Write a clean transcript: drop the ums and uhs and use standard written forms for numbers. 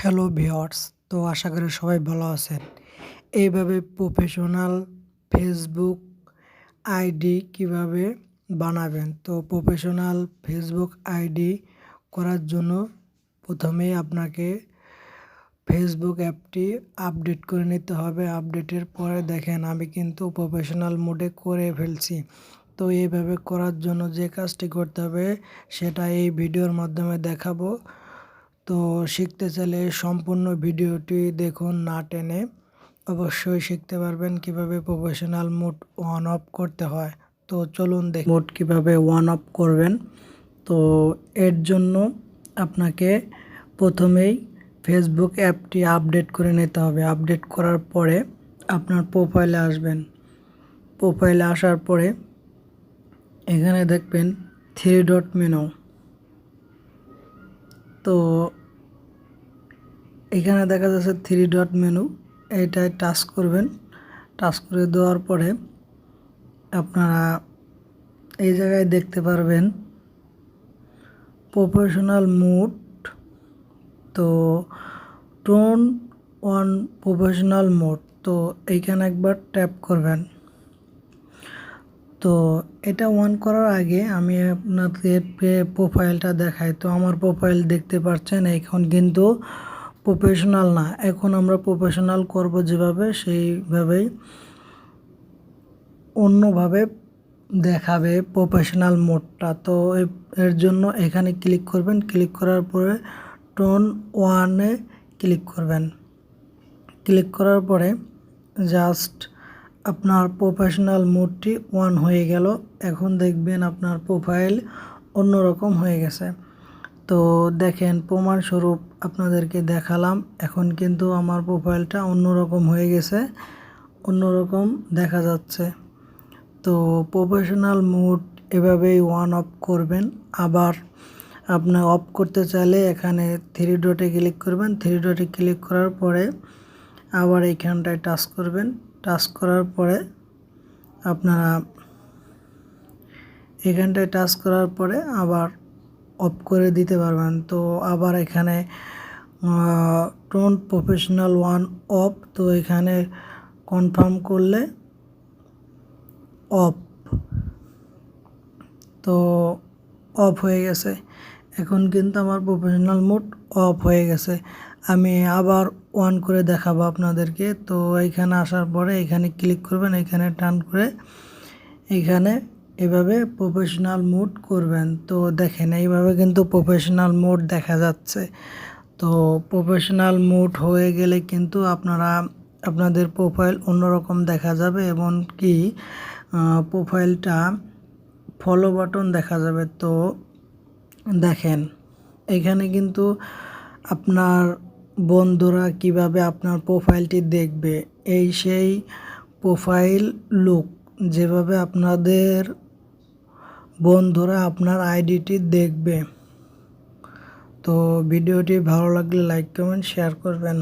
Hello viewers, তো আশা করি সবাই ভালো আছেন। এইভাবে প্রফেশনাল ফেসবুক আইডি কিভাবে বানাবেন? তো প্রফেশনাল ফেসবুক আইডি করার জন্য প্রথমেই আপনাকে ফেসবুক অ্যাপটি আপডেট করে নিতে হবে। আপডেটের পরে দেখেন আমি কিন্তু প্রফেশনাল মোডে করে ফেলছি। তো এইভাবে করার জন্য যে কাজটি করতে হবে সেটা এই ভিডিওর মাধ্যমে দেখাবো। তো শিখতে চাইলে সম্পূর্ণ ভিডিওটি দেখুন না টেনে। অবশ্যই শিখতে পারবেন কিভাবে প্রফেশনাল মোড অন অফ করতে হয়। তো চলুন দেখি মোড কিভাবে অন অফ করবেন। তো এর জন্য আপনাকে প্রথমেই ফেসবুক অ্যাপটি আপডেট করে নিতে হবে। আপডেট করার পরে আপনার প্রোফাইলে আসবেন। প্রোফাইলে আসার পরে এখানে দেখবেন 3 ডট মেনু। তো এখানে দেখা যাচ্ছে 3 ডট মেনু, এইটায় টাচ করবেন। টাচ করে দেওয়ার পরে আপনারা এই জায়গায় দেখতে পারবেন প্রফেশনাল মোড। তো টোন অন প্রফেশনাল মোড, তো এইখানে একবার ট্যাপ করবেন। তো এটা অন করার আগে আমি আপনাদের প্রোফাইলটা দেখাই। তো আমার প্রোফাইল দেখতে পাচ্ছেন এখন কিন্তু প্রফেশনাল না। এখন আমরা প্রফেশনাল করব যেভাবে সেইভাবেই অন্যভাবে দেখাবে প্রফেশনাল মোডটা। তো এর জন্য এখানে ক্লিক করবেন। ক্লিক করার পরে টোন ওয়ানে ক্লিক করবেন। ক্লিক করার পরে জাস্ট আপনার প্রফেশনাল মোডটি অন হয়ে গেল। এখন দেখবেন আপনার প্রোফাইল অন্যরকম হয়ে গেছে। তো দেখেন প্রমাণস্বরূপ আপনাদেরকে দেখালাম। এখন কিন্তু আমার প্রোফাইলটা অন্যরকম হয়ে গেছে, অন্যরকম দেখা যাচ্ছে। তো প্রফেশনাল মোড এভাবেই অন অফ করবেন। আবার আপনি অফ করতে চাইলে এখানে 3 ডটে ক্লিক করবেন। 3 ডটে ক্লিক করার পরে আবার এইখানটায় টাচ করবেন। টাচ করার পরে আপনারা এখানটায় টাচ করার পরে আবার অফ করে দিতে পারবেন। তো আবার এখানে টোন প্রফেশনাল ওয়ান অফ, তো এখানে কনফার্ম করলে অফ। তো অফ হয়ে গেছে। এখন কিন্তু আমার প্রফেশনাল মোড অফ হয়ে গেছে। আমি আবার অন করে দেখাবো আপনাদেরকে। তো এইখানে আসার পরে এখানে ক্লিক করবেন, এখানে টান করে এখানে এভাবে প্রফেশনাল মোড করবেন। তো দেখেন এইভাবে কিন্তু প্রফেশনাল মোড দেখা যাচ্ছে। তো প্রফেশনাল মোড হয়ে গেলে কিন্তু আপনাদের প্রোফাইল অন্যরকম দেখা যাবে, এবং কি প্রোফাইলটা ফলো বাটন দেখা যাবে। তো দেখেন এখানে কিন্তু আপনার বন্ধুরা কিভাবে আপনার প্রোফাইলটি দেখবে, এই সেই প্রোফাইল লুক যেভাবে আপনাদের বন্ধুরা আপনার আইডিটি দেখবে। তো ভিডিওটি ভালো লাগলে লাইক কমেন্ট শেয়ার করবেন।